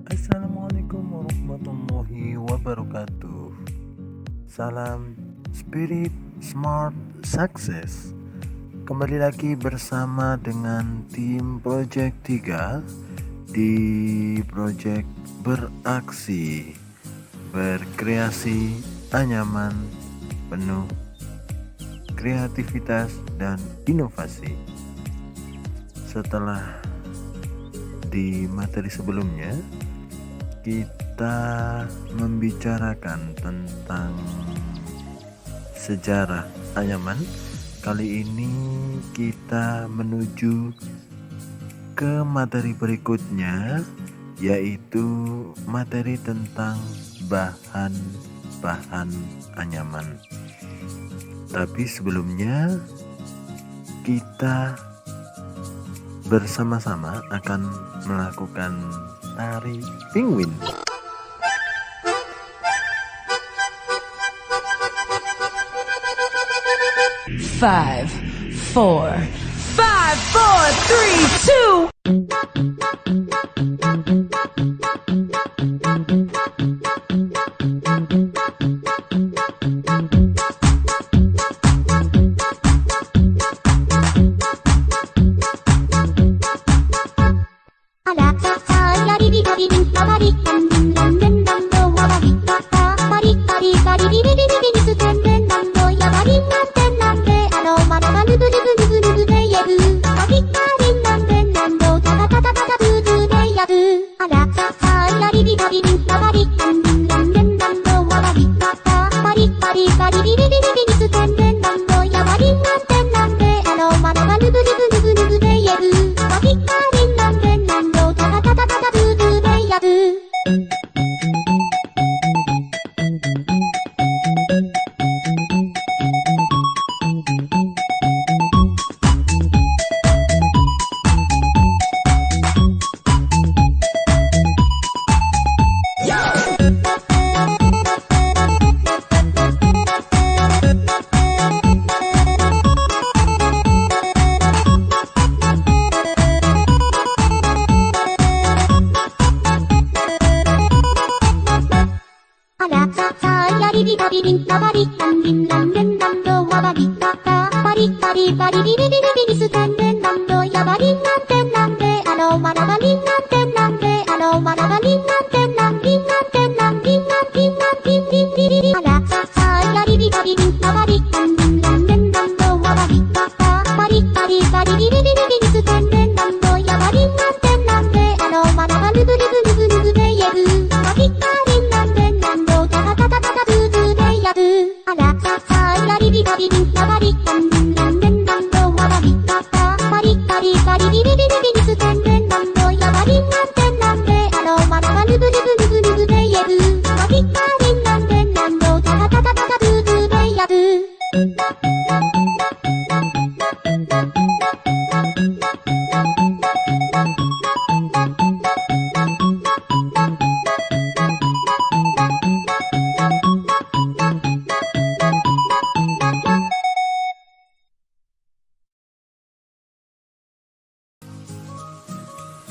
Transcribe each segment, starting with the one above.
Assalamualaikum warahmatullahi wabarakatuh. Salam Spirit Smart Success. Kembali lagi bersama dengan tim Project 3 di Project Beraksi, Berkreasi, Anyaman, Penuh Kreativitas dan Inovasi. Setelah di materi sebelumnya kita membicarakan tentang sejarah anyaman. Kali ini kita menuju ke materi berikutnya, yaitu materi tentang bahan-bahan anyaman. Tapi sebelumnya kita bersama-sama akan melakukan tari penguin. Five, four, 3, 2.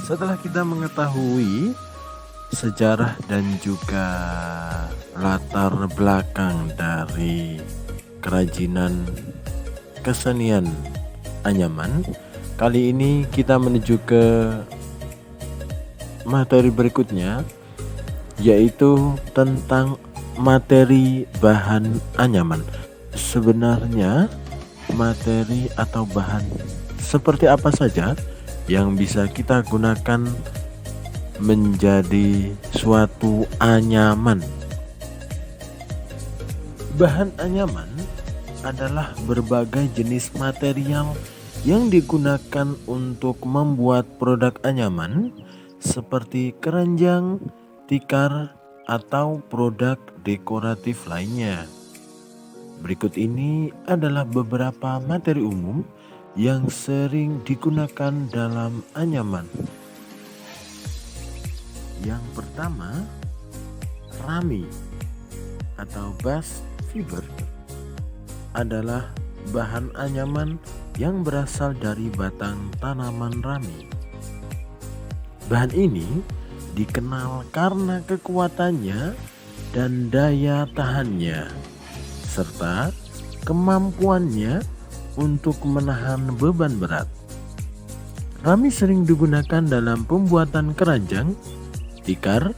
Setelah kita mengetahui sejarah dan juga latar belakang dari kerajinan kesenian anyaman, kali ini kita menuju ke materi berikutnya, yaitu tentang materi bahan anyaman. Sebenarnya materi atau bahan seperti apa saja yang bisa kita gunakan menjadi suatu anyaman. Bahan anyaman adalah berbagai jenis material yang digunakan untuk membuat produk anyaman seperti keranjang, tikar, atau produk dekoratif lainnya. Berikut ini adalah beberapa materi umum yang sering digunakan dalam anyaman. Yang pertama, rami atau bast fiber adalah bahan anyaman yang berasal dari batang tanaman rami. Bahan ini dikenal karena kekuatannya dan daya tahannya, serta kemampuannya untuk menahan beban berat. Rami sering digunakan dalam pembuatan keranjang, tikar,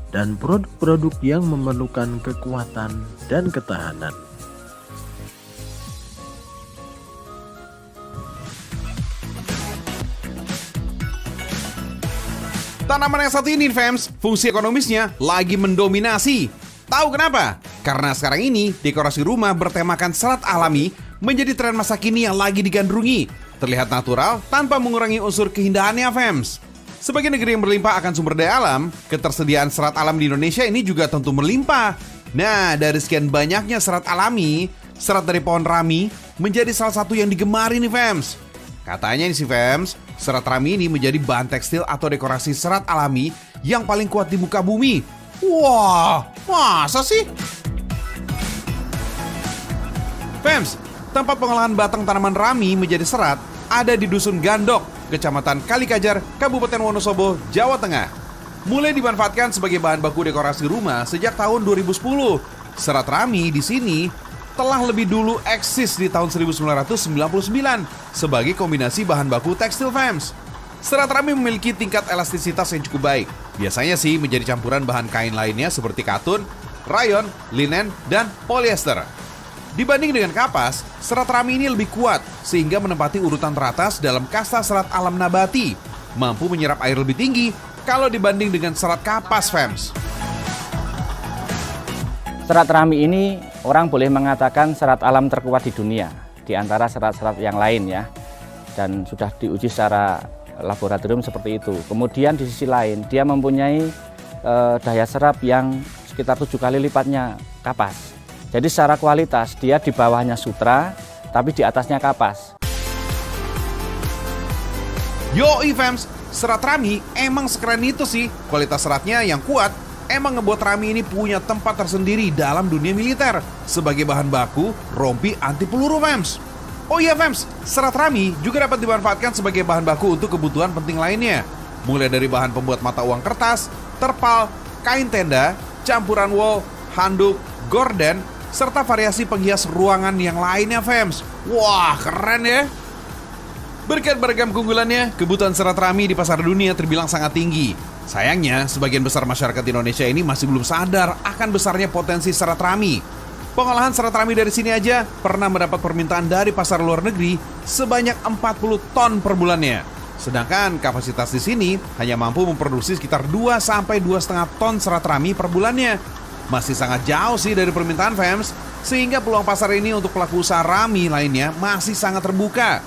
dan produk-produk yang memerlukan kekuatan dan ketahanan. Tanaman yang satu ini, fams, fungsi ekonomisnya lagi mendominasi. Tahu kenapa? Karena sekarang ini dekorasi rumah bertemakan serat alami menjadi tren masa kini yang lagi digandrungi. Terlihat natural tanpa mengurangi unsur keindahannya, fams. Sebagai negeri yang berlimpah akan sumber daya alam, ketersediaan serat alam di Indonesia ini juga tentu melimpah. Nah, dari sekian banyaknya serat alami, serat dari pohon rami menjadi salah satu yang digemari nih, fams. Katanya nih si fams, serat rami ini menjadi bahan tekstil atau dekorasi serat alami yang paling kuat di muka bumi. Wah, masa sih? Fams, tempat pengolahan batang tanaman rami menjadi serat ada di Dusun Gandok, Kecamatan Kalikajar, Kabupaten Wonosobo, Jawa Tengah. Mulai dimanfaatkan sebagai bahan baku dekorasi rumah sejak tahun 2010. Serat rami di sini telah lebih dulu eksis di tahun 1999 sebagai kombinasi bahan baku tekstil, fams. Serat rami memiliki tingkat elastisitas yang cukup baik. Biasanya sih menjadi campuran bahan kain lainnya seperti katun, rayon, linen, dan polyester. Dibanding dengan kapas, serat rami ini lebih kuat sehingga menempati urutan teratas dalam kasta serat alam nabati, mampu menyerap air lebih tinggi kalau dibanding dengan serat kapas, fams. Serat rami ini orang boleh mengatakan serat alam terkuat di dunia di antara serat-serat yang lain ya, dan sudah diuji secara laboratorium seperti itu. Kemudian di sisi lain dia mempunyai daya serap yang sekitar 7 kali lipatnya kapas. Jadi secara kualitas dia di bawahnya sutra tapi di atasnya kapas. Yoi, fams, serat rami emang sekeren itu sih. Kualitas seratnya yang kuat emang ngebuat rami ini punya tempat tersendiri dalam dunia militer sebagai bahan baku rompi anti peluru, fams. Oh iya, fams, serat rami juga dapat dimanfaatkan sebagai bahan baku untuk kebutuhan penting lainnya. Mulai dari bahan pembuat mata uang kertas, terpal, kain tenda, campuran wol, handuk, gorden, serta variasi penghias ruangan yang lainnya, fams. Wah, keren ya. Berkat beragam keunggulannya, kebutuhan serat rami di pasar dunia terbilang sangat tinggi. Sayangnya, sebagian besar masyarakat Indonesia ini masih belum sadar akan besarnya potensi serat rami. Pengolahan serat rami dari sini aja pernah mendapat permintaan dari pasar luar negeri sebanyak 40 ton per bulannya. Sedangkan kapasitas di sini hanya mampu memproduksi sekitar 2-2,5 ton serat rami per bulannya. Masih sangat jauh sih dari permintaan, fams, sehingga peluang pasar ini untuk pelaku usaha rami lainnya masih sangat terbuka.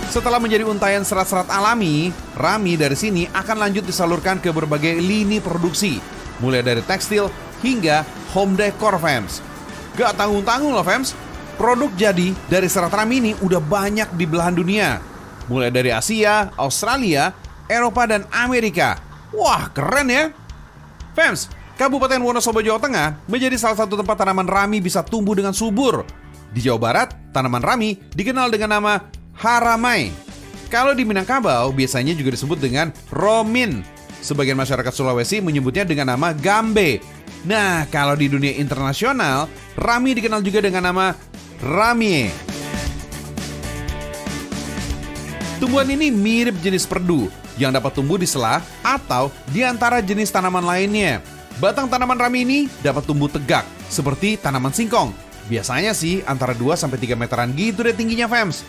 Setelah menjadi untayan serat-serat alami, rami dari sini akan lanjut disalurkan ke berbagai lini produksi, mulai dari tekstil hingga home decor, fams. Gak tanggung-tanggung loh, fams. Produk jadi dari serat rami ini udah banyak di belahan dunia, mulai dari Asia, Australia, Eropa, dan Amerika. Wah, keren ya. Fams, Kabupaten Wonosobo, Jawa Tengah menjadi salah satu tempat tanaman rami bisa tumbuh dengan subur. Di Jawa Barat, tanaman rami dikenal dengan nama haramai. Kalau di Minangkabau biasanya juga disebut dengan romin. Sebagian masyarakat Sulawesi menyebutnya dengan nama gambe. Nah, kalau di dunia internasional, rami dikenal juga dengan nama ramie. Tumbuhan ini mirip jenis perdu yang dapat tumbuh di sela atau di antara jenis tanaman lainnya. Batang tanaman rami ini dapat tumbuh tegak seperti tanaman singkong. Biasanya sih antara 2-3 meteran gitu deh tingginya, fams.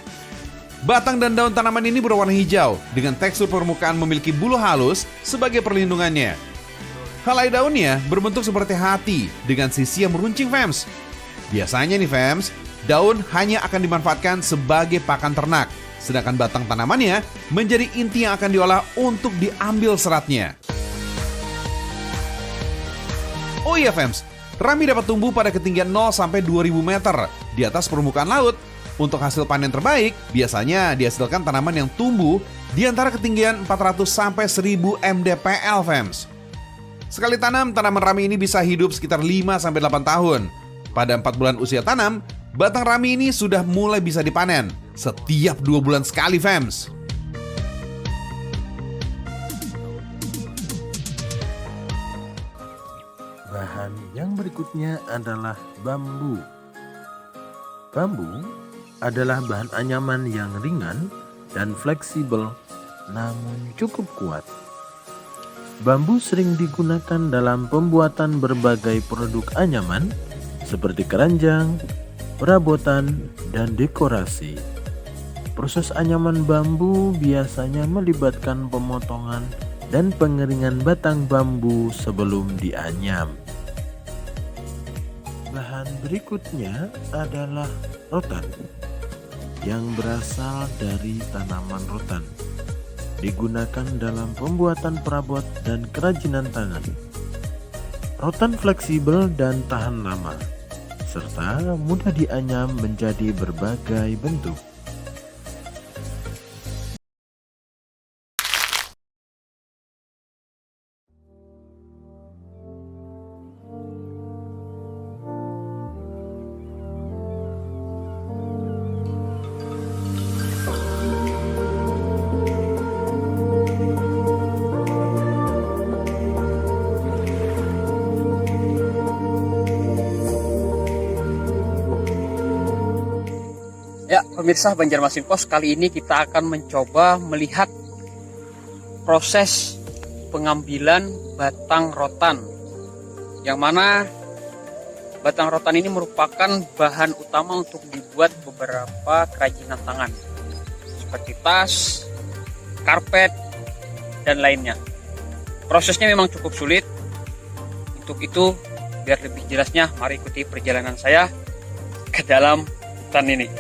Batang dan daun tanaman ini berwarna hijau dengan tekstur permukaan memiliki bulu halus sebagai perlindungannya. Helai daunnya berbentuk seperti hati dengan sisi yang meruncing, fams. Biasanya nih, fams, daun hanya akan dimanfaatkan sebagai pakan ternak, sedangkan batang tanamannya menjadi inti yang akan diolah untuk diambil seratnya. Oh iya, fams, rami dapat tumbuh pada ketinggian 0-2000 meter di atas permukaan laut. Untuk hasil panen terbaik, biasanya dihasilkan tanaman yang tumbuh di antara ketinggian 400-1000 mdpl, fams. Sekali tanam, tanaman rami ini bisa hidup sekitar 5-8 tahun. Pada 4 bulan usia tanam, batang rami ini sudah mulai bisa dipanen setiap 2 bulan sekali, fams. Bahan yang berikutnya adalah bambu. Bambu adalah bahan anyaman yang ringan dan fleksibel namun cukup kuat. Bambu sering digunakan dalam pembuatan berbagai produk anyaman seperti keranjang, perabotan, dan dekorasi. Proses anyaman bambu biasanya melibatkan pemotongan dan pengeringan batang bambu sebelum dianyam. Bahan berikutnya adalah rotan yang berasal dari tanaman rotan. Digunakan dalam pembuatan perabot dan kerajinan tangan. Rotan fleksibel dan tahan lama, serta mudah dianyam menjadi berbagai bentuk. Ya, pemirsa Banjarmasin Pos, kali ini kita akan mencoba melihat proses pengambilan batang rotan. Yang mana batang rotan ini merupakan bahan utama untuk dibuat beberapa kerajinan tangan. Seperti tas, karpet, dan lainnya. Prosesnya memang cukup sulit. Untuk itu, biar lebih jelasnya, mari ikuti perjalanan saya ke dalam hutan ini.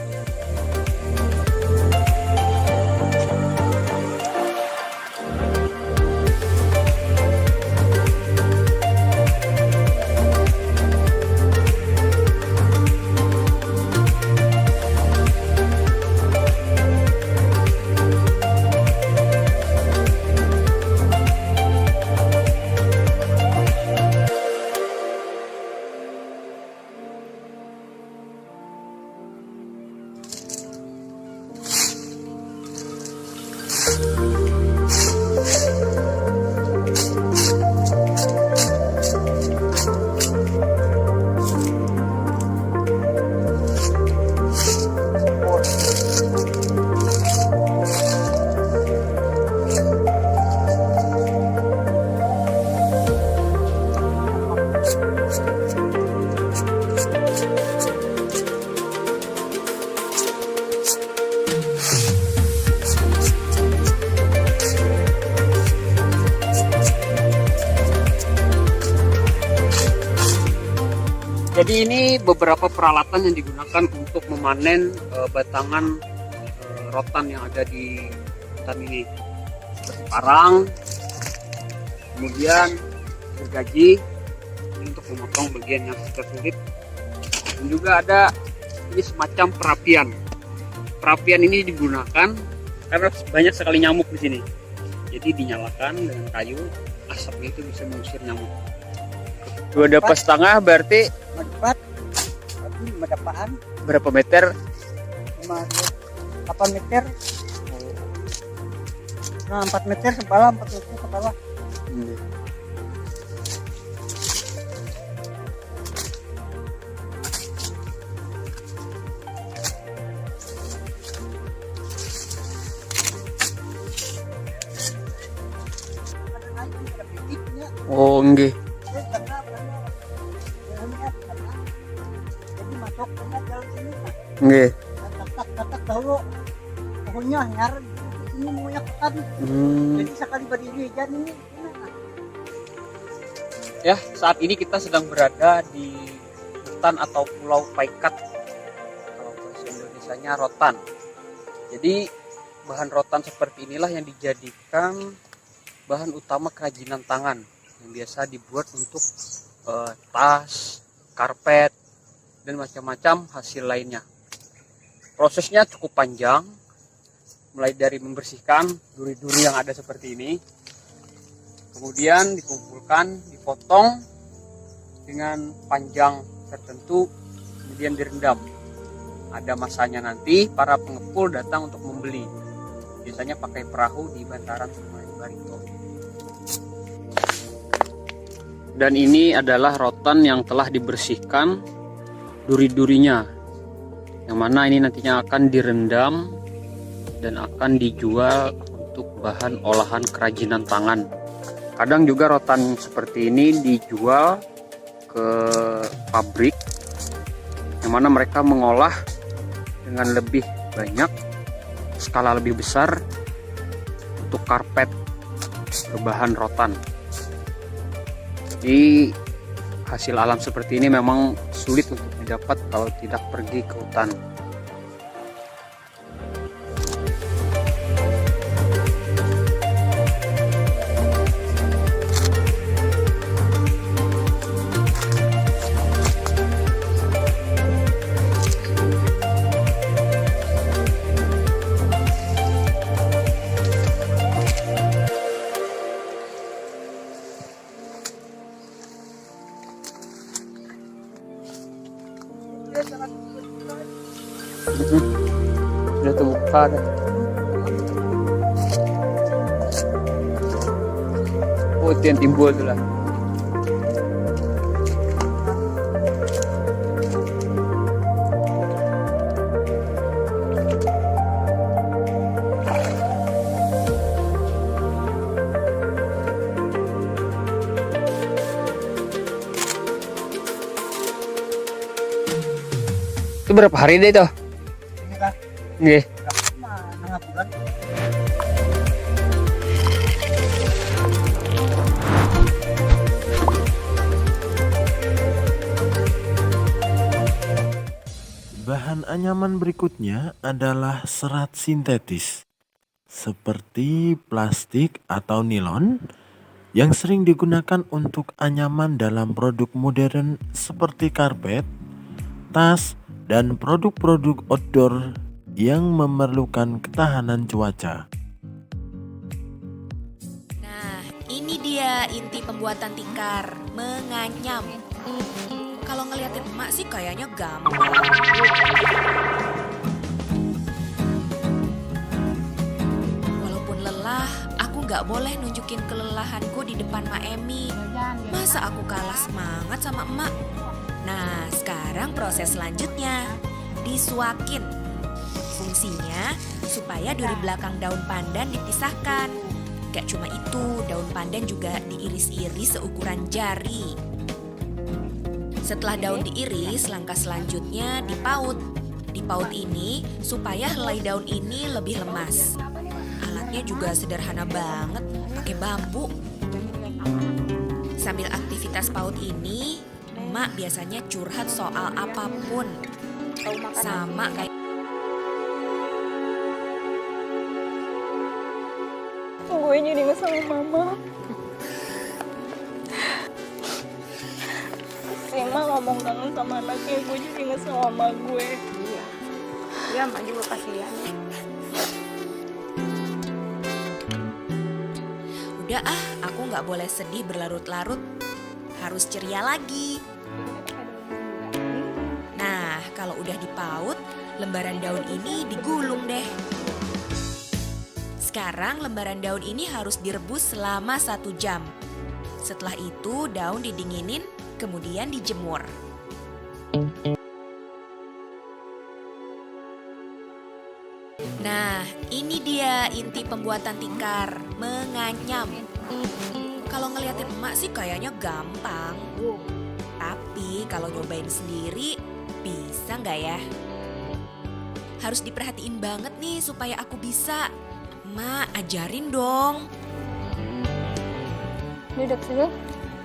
Jadi ini beberapa peralatan yang digunakan untuk memanen batangan rotan yang ada di hutan ini. Seperti parang, kemudian gergaji ini untuk memotong bagian yang sulit, dan juga ada ini semacam perapian. Perapian ini digunakan karena banyak sekali nyamuk di sini. Jadi dinyalakan dengan kayu, asapnya itu bisa mengusir nyamuk. 2 dapat setengah berarti Medepat, tapi medapaan berapa meter? 8 meter. Nah, 4 meter sebelah, 4 meter sebelah. Oh, nggih. Jadi masuk ke jalan sini. Nggih. Tatak dahulu. Pohonnya nyar ini mau yakan. Jadi sekali berdiri hujan ini. Ya, saat ini kita sedang berada di hutan atau Pulau Paikat. Kalau bahasa Indonesianya rotan. Jadi bahan rotan seperti inilah yang dijadikan bahan utama kerajinan tangan yang biasa dibuat untuk tas, karpet, dan macam-macam hasil lainnya. Prosesnya cukup panjang, mulai dari membersihkan duri-duri yang ada seperti ini, kemudian dikumpulkan, dipotong dengan panjang tertentu, kemudian direndam. Ada masanya nanti para pengepul datang untuk membeli, biasanya pakai perahu di bantaran Sungai Barito. Dan ini adalah rotan yang telah dibersihkan duri-durinya, yang mana ini nantinya akan direndam dan akan dijual untuk bahan olahan kerajinan tangan. Kadang juga rotan seperti ini dijual ke pabrik, yang mana mereka mengolah dengan lebih banyak, skala lebih besar untuk karpet berbahan rotan. Jadi hasil alam seperti ini memang sulit untuk didapat kalau tidak pergi ke hutan. Sudah terbuka dah. Oh, itu yang timbul tu lah. Itu berapa hari deh itu? Ini kan Nggih. nengah bulan. Bahan anyaman berikutnya adalah serat sintetis, seperti plastik atau nilon, yang sering digunakan untuk anyaman dalam produk modern seperti karpet, tas, dan produk-produk outdoor yang memerlukan ketahanan cuaca. Nah, ini dia inti pembuatan tikar, menganyam. Kalau ngeliatin emak sih kayaknya gampang. Walaupun lelah, aku nggak boleh nunjukin kelelahanku di depan Mak Emi. Masa aku kalah semangat sama emak? Nah, sekarang proses selanjutnya, disuakin. Fungsinya supaya duri belakang daun pandan dipisahkan. Gak cuma itu, daun pandan juga diiris-iris seukuran jari. Setelah daun diiris, langkah selanjutnya dipaut. Dipaut ini supaya helai daun ini lebih lemas. Alatnya juga sederhana banget, pakai bambu. Sambil aktivitas paut ini, emak biasanya curhat soal apapun. Sama kayak gue jadi inget sama mama. Si emak ngomong kangen sama anaknya, gue jadi inget sama mama gue. Iya, iya emak juga kasihan. udah aku nggak boleh sedih berlarut-larut, harus ceria lagi. Nah, kalau udah dipaut, lembaran daun ini digulung deh. Sekarang lembaran daun ini harus direbus selama 1 jam. Setelah itu daun didinginin, kemudian dijemur. Nah, ini dia inti pembuatan tikar, menganyam. Kalau ngeliatin emak sih kayaknya gampang. Tapi kalau nyobain sendiri, bisa nggak ya? Harus diperhatiin banget nih supaya aku bisa. Mak, ajarin dong. Duduk sini.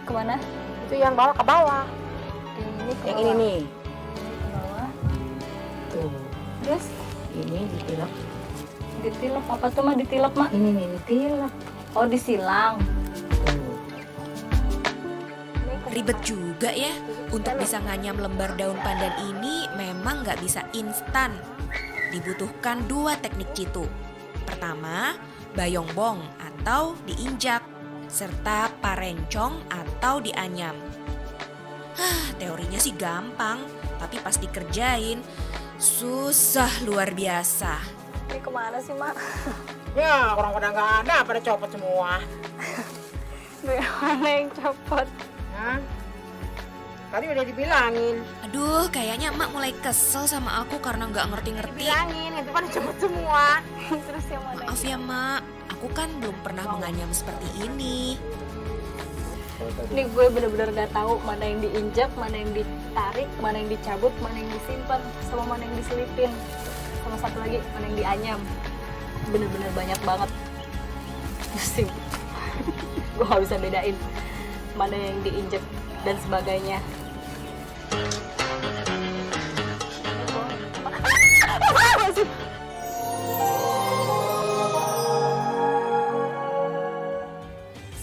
Kemana? Itu yang bawah ke bawah. Ini ke Yang bawah. ini nih. Ini ke bawah. Tuh, Terus ini ditilap. ditilap. Apa tuh mah ditilap mak? Ini nih ditilap. Oh disilang. Tuh. Ribet juga ya. Untuk bisa nganyam lembar daun pandan ini memang nggak bisa instan. Dibutuhkan 2 teknik jitu. Pertama, bayongbong atau diinjak, serta parencong atau dianyam. Teorinya sih gampang, tapi pas dikerjain susah luar biasa. Ini kemana sih mak? Ya, orang pada nggak ada, pada copot semua. Gue mana yang copot? Nah, Tadi udah dibilangin. Aduh, kayaknya emak mulai kesel sama aku karena nggak ngerti-ngerti. Bilangin, itu kan cepet semua. Terus yang mana? Maaf ya, Mak. Aku kan belum pernah menganyam seperti ini. Ini gue bener-bener gak tahu mana yang diinjak, mana yang ditarik, mana yang dicabut, mana yang disimpan, sama mana yang diselipin, sama satu lagi mana yang dianyam. Bener-bener banyak banget. Pusing. Gue gak bisa bedain mana yang diinjak dan sebagainya.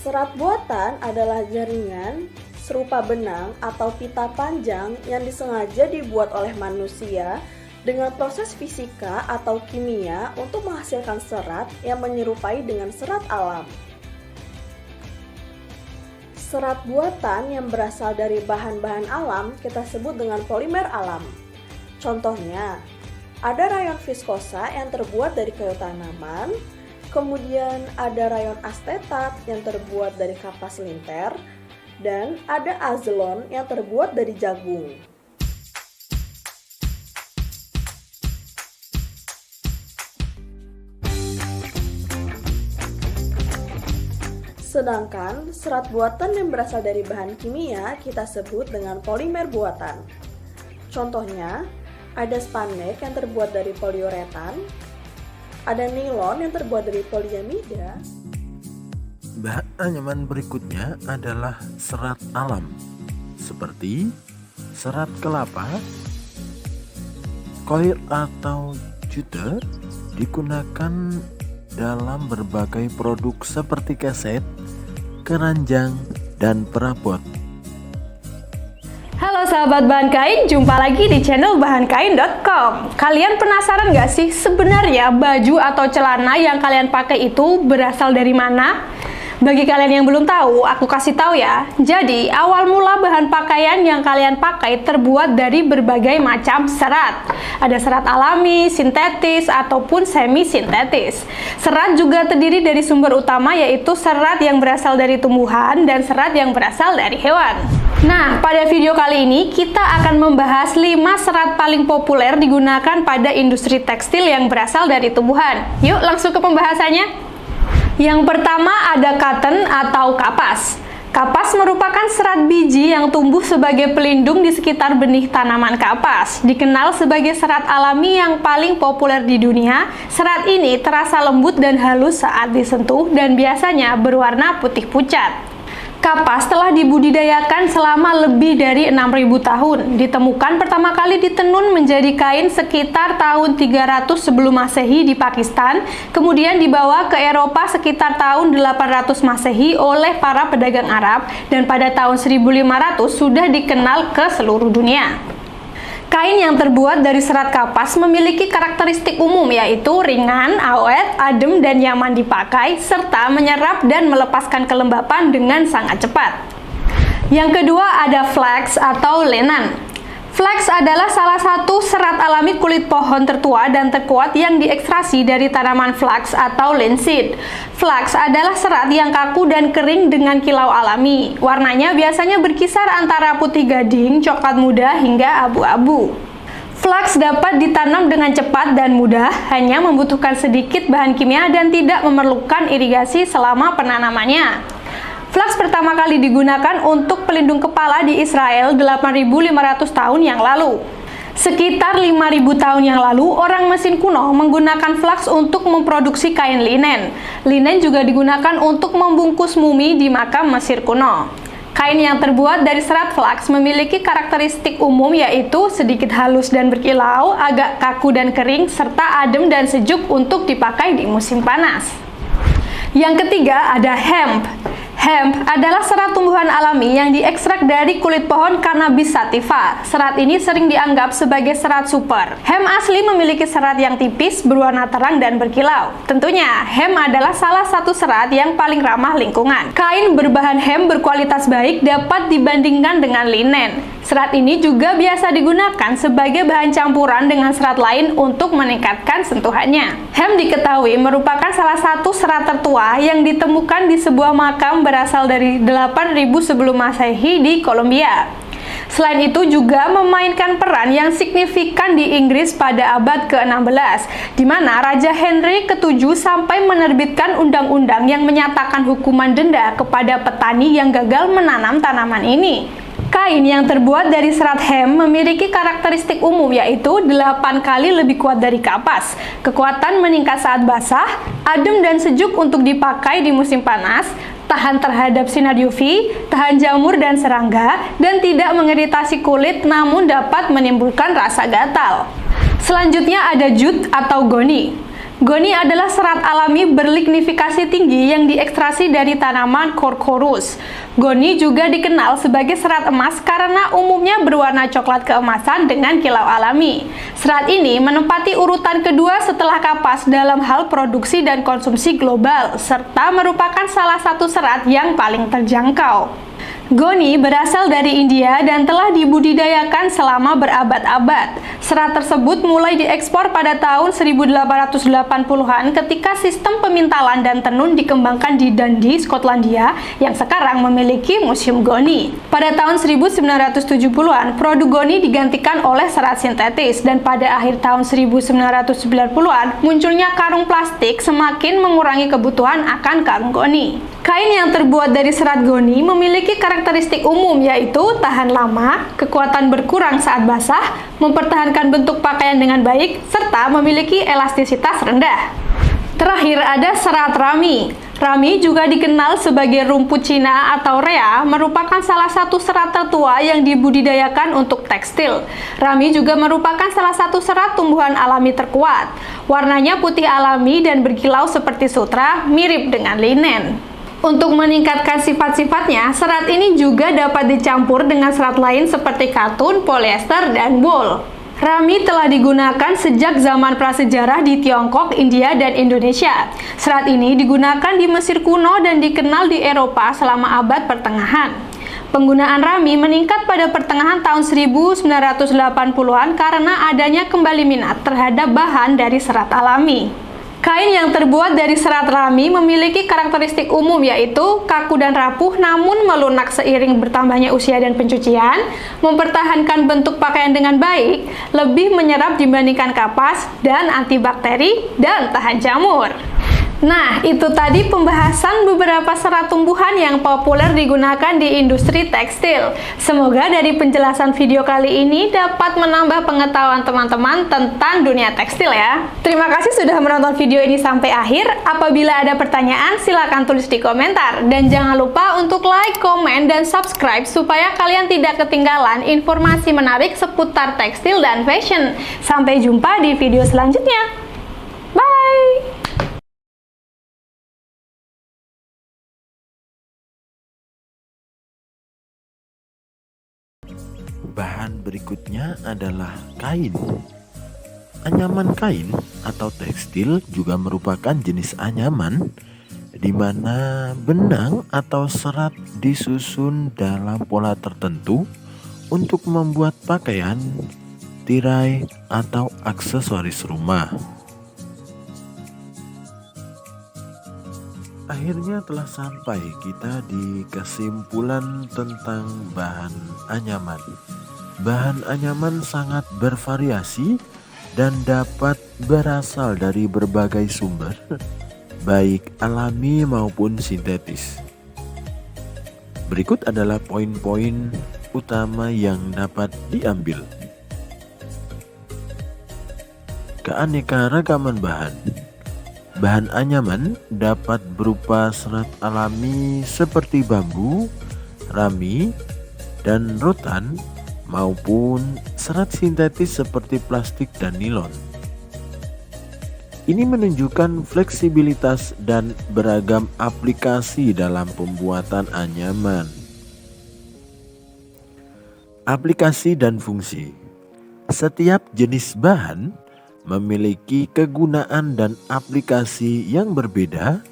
Serat buatan adalah jaringan serupa benang atau pita panjang yang disengaja dibuat oleh manusia dengan proses fisika atau kimia untuk menghasilkan serat yang menyerupai dengan serat alam. Serat buatan yang berasal dari bahan-bahan alam kita sebut dengan polimer alam. Contohnya, ada rayon viskosa yang terbuat dari kayu tanaman, kemudian ada rayon asetat yang terbuat dari kapas linter, dan ada azlon yang terbuat dari jagung. Sedangkan serat buatan yang berasal dari bahan kimia kita sebut dengan polimer buatan. Contohnya, ada spandex yang terbuat dari poliuretan, ada nilon yang terbuat dari poliamida. Bahan anyaman berikutnya adalah serat alam, seperti serat kelapa, koir atau jute digunakan dalam berbagai produk seperti keset, keranjang, dan perabot. Halo sahabat bahan kain, jumpa lagi di channel bahankain.com. Kalian penasaran gak sih sebenarnya baju atau celana yang kalian pakai itu berasal dari mana? Bagi kalian yang belum tahu, aku kasih tahu ya. Jadi, awal mula bahan pakaian yang kalian pakai terbuat dari berbagai macam serat. Ada serat alami, sintetis, ataupun semi-sintetis. Serat juga terdiri dari sumber utama yaitu serat yang berasal dari tumbuhan dan serat yang berasal dari hewan. Nah, pada video kali ini kita akan membahas 5 serat paling populer digunakan pada industri tekstil yang berasal dari tumbuhan. Yuk langsung ke pembahasannya. Yang pertama ada cotton atau kapas. Kapas merupakan serat biji yang tumbuh sebagai pelindung di sekitar benih tanaman kapas. Dikenal sebagai serat alami yang paling populer di dunia, serat ini terasa lembut dan halus saat disentuh dan biasanya berwarna putih pucat. Kapas telah dibudidayakan selama lebih dari 6.000 tahun. Ditemukan pertama kali ditenun menjadi kain sekitar tahun 300 sebelum Masehi di Pakistan, kemudian dibawa ke Eropa sekitar tahun 800 Masehi oleh para pedagang Arab, dan pada tahun 1500 sudah dikenal ke seluruh dunia. Kain yang terbuat dari serat kapas memiliki karakteristik umum yaitu ringan, awet, adem, dan nyaman dipakai, serta menyerap dan melepaskan kelembapan dengan sangat cepat. Yang kedua ada flax atau lenan. Flax adalah salah satu serat alami kulit pohon tertua dan terkuat yang diekstraksi dari tanaman flax atau linseed. Flax adalah serat yang kaku dan kering dengan kilau alami. Warnanya biasanya berkisar antara putih gading, coklat muda, hingga abu-abu. Flax dapat ditanam dengan cepat dan mudah, hanya membutuhkan sedikit bahan kimia dan tidak memerlukan irigasi selama penanamannya. Flax pertama kali digunakan untuk pelindung kepala di Israel 8.500 tahun yang lalu. Sekitar 5.000 tahun yang lalu, orang Mesir kuno menggunakan flax untuk memproduksi kain linen. Linen juga digunakan untuk membungkus mumi di makam Mesir kuno. Kain yang terbuat dari serat flax memiliki karakteristik umum yaitu sedikit halus dan berkilau, agak kaku dan kering, serta adem dan sejuk untuk dipakai di musim panas. Yang ketiga ada hemp. Hemp adalah serat tumbuhan alami yang diekstrak dari kulit pohon Cannabis sativa. Serat ini sering dianggap sebagai serat super. Hemp asli memiliki serat yang tipis, berwarna terang dan berkilau. Tentunya, hemp adalah salah satu serat yang paling ramah lingkungan. Kain berbahan hemp berkualitas baik dapat dibandingkan dengan linen. Serat ini juga biasa digunakan sebagai bahan campuran dengan serat lain untuk meningkatkan sentuhannya. Hemp diketahui merupakan salah satu serat tertua yang ditemukan di sebuah makam berasal dari 8000 sebelum Masehi di Kolombia. Selain itu juga memainkan peran yang signifikan di Inggris pada abad ke-16, di mana Raja Henry ke-7 sampai menerbitkan undang-undang yang menyatakan hukuman denda kepada petani yang gagal menanam tanaman ini. Kain yang terbuat dari serat hemp memiliki karakteristik umum yaitu 8 kali lebih kuat dari kapas. Kekuatan meningkat saat basah, adem dan sejuk untuk dipakai di musim panas, tahan terhadap sinar UV, tahan jamur dan serangga, dan tidak mengiritasi kulit namun dapat menimbulkan rasa gatal. Selanjutnya ada jute atau goni. Goni adalah serat alami berlignifikasi tinggi yang diekstraksi dari tanaman Quercus. Goni juga dikenal sebagai serat emas karena umumnya berwarna coklat keemasan dengan kilau alami. Serat ini menempati urutan kedua setelah kapas dalam hal produksi dan konsumsi global, serta merupakan salah satu serat yang paling terjangkau. Goni berasal dari India dan telah dibudidayakan selama berabad-abad. Serat tersebut mulai diekspor pada tahun 1880-an ketika sistem pemintalan dan tenun dikembangkan di Dundee, Skotlandia, yang sekarang memiliki museum goni. Pada tahun 1970-an, produk goni digantikan oleh serat sintetis, dan pada akhir tahun 1990-an, munculnya karung plastik semakin mengurangi kebutuhan akan karung goni. Kain yang terbuat dari serat goni memiliki karakteristik umum yaitu tahan lama, kekuatan berkurang saat basah, mempertahankan bentuk pakaian dengan baik, serta memiliki elastisitas rendah. Terakhir ada serat rami. Rami juga dikenal sebagai rumput Cina atau rea, merupakan salah satu serat tertua yang dibudidayakan untuk tekstil. Rami juga merupakan salah satu serat tumbuhan alami terkuat. Warnanya putih alami dan berkilau seperti sutra, mirip dengan linen. Untuk meningkatkan sifat-sifatnya, serat ini juga dapat dicampur dengan serat lain seperti katun, polyester, dan wool. Rami telah digunakan sejak zaman prasejarah di Tiongkok, India, dan Indonesia. Serat ini digunakan di Mesir kuno dan dikenal di Eropa selama abad pertengahan. Penggunaan rami meningkat pada pertengahan tahun 1980-an karena adanya kembali minat terhadap bahan dari serat alami. Kain yang terbuat dari serat rami memiliki karakteristik umum yaitu kaku dan rapuh namun melunak seiring bertambahnya usia dan pencucian, mempertahankan bentuk pakaian dengan baik, lebih menyerap dibandingkan kapas, dan antibakteri dan tahan jamur. Nah, itu tadi pembahasan beberapa serat tumbuhan yang populer digunakan di industri tekstil. Semoga dari penjelasan video kali ini dapat menambah pengetahuan teman-teman tentang dunia tekstil ya. Terima kasih sudah menonton video ini sampai akhir. Apabila ada pertanyaan, silakan tulis di komentar. Dan jangan lupa untuk like, komen, dan subscribe supaya kalian tidak ketinggalan informasi menarik seputar tekstil dan fashion. Sampai jumpa di video selanjutnya. Bye! Bahan berikutnya adalah kain. Anyaman kain atau tekstil juga merupakan jenis anyaman di mana benang atau serat disusun dalam pola tertentu untuk membuat pakaian, tirai, atau aksesoris rumah. Akhirnya telah sampai kita di kesimpulan tentang bahan anyaman. Bahan anyaman sangat bervariasi dan dapat berasal dari berbagai sumber, baik alami maupun sintetis. Berikut adalah poin-poin utama yang dapat diambil. Keanekaragaman bahan. Bahan anyaman dapat berupa serat alami seperti bambu, rami, dan rotan, maupun serat sintetis seperti plastik dan nilon. Ini menunjukkan fleksibilitas dan beragam aplikasi dalam pembuatan anyaman. Aplikasi dan fungsi. Setiap jenis bahan memiliki kegunaan dan aplikasi yang berbeda,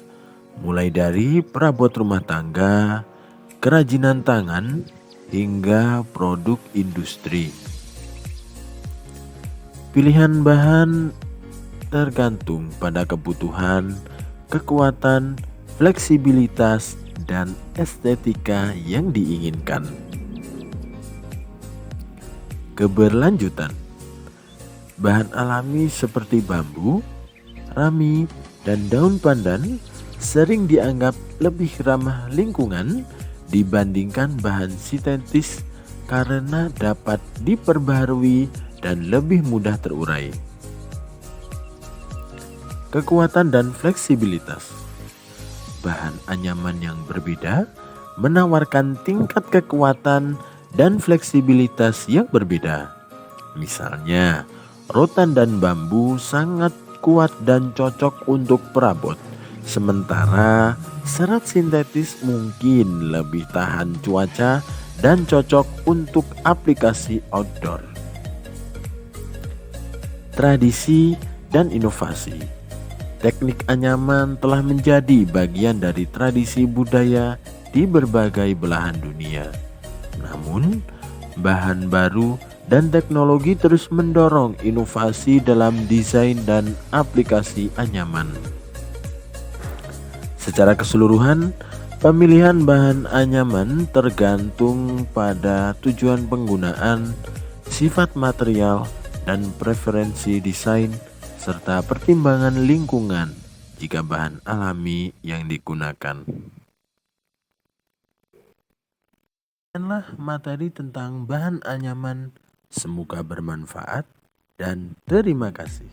mulai dari perabot rumah tangga, kerajinan tangan, hingga produk industri. Pilihan bahan tergantung pada kebutuhan, kekuatan, fleksibilitas, dan estetika yang diinginkan. Keberlanjutan. Bahan alami seperti bambu, rami, dan daun pandan sering dianggap lebih ramah lingkungan dibandingkan bahan sintetis karena dapat diperbaharui dan lebih mudah terurai. Kekuatan dan fleksibilitas. Bahan anyaman yang berbeda menawarkan tingkat kekuatan dan fleksibilitas yang berbeda. Misalnya, rotan dan bambu sangat kuat dan cocok untuk perabot, sementara serat sintetis mungkin lebih tahan cuaca dan cocok untuk aplikasi outdoor. Tradisi dan inovasi. Teknik anyaman telah menjadi bagian dari tradisi budaya di berbagai belahan dunia. Namun, bahan baru dan teknologi terus mendorong inovasi dalam desain dan aplikasi anyaman. Secara keseluruhan, pemilihan bahan anyaman tergantung pada tujuan penggunaan, sifat material, dan preferensi desain, serta pertimbangan lingkungan jika bahan alami yang digunakan. Sekianlah materi tentang bahan anyaman. Semoga bermanfaat dan terima kasih.